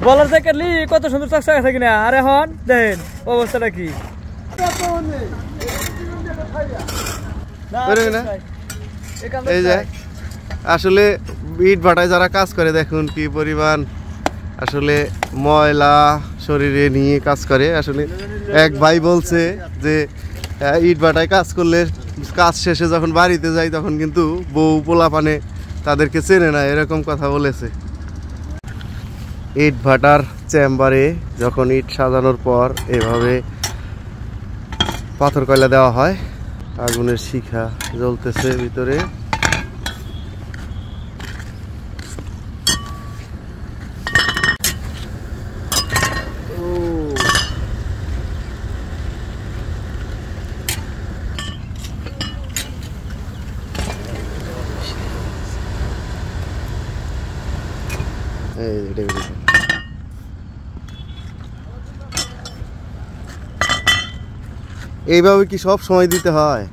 বলার দেখলি কত সুন্দর চকচকে থাকে না, আর এখন দেখেন অবস্থাটা কি। এই যে আসলে ইট ভাটায় যারা কাজ করে দেখুন কি পরিমাণ আসলে ময়লা শরীরে নিয়ে কাজ করে। আসলে এক ভাই বলছে যে ইট ভাটায় কাজ করলে কাজ শেষে যখন বাড়িতে যায় তখন কিন্তু বউ পোলাপানে তাদেরকে চেনে না, এরকম কথা বলেছে। ইট ভাটার চেম্বারে যখন ইট সাজানোর পর এভাবে পাথর কয়লা দেওয়া হয়, আগুনের শিখা জ্বলতেছে ভিতরে। এইভাবে কি সব সময় দিতে হয়?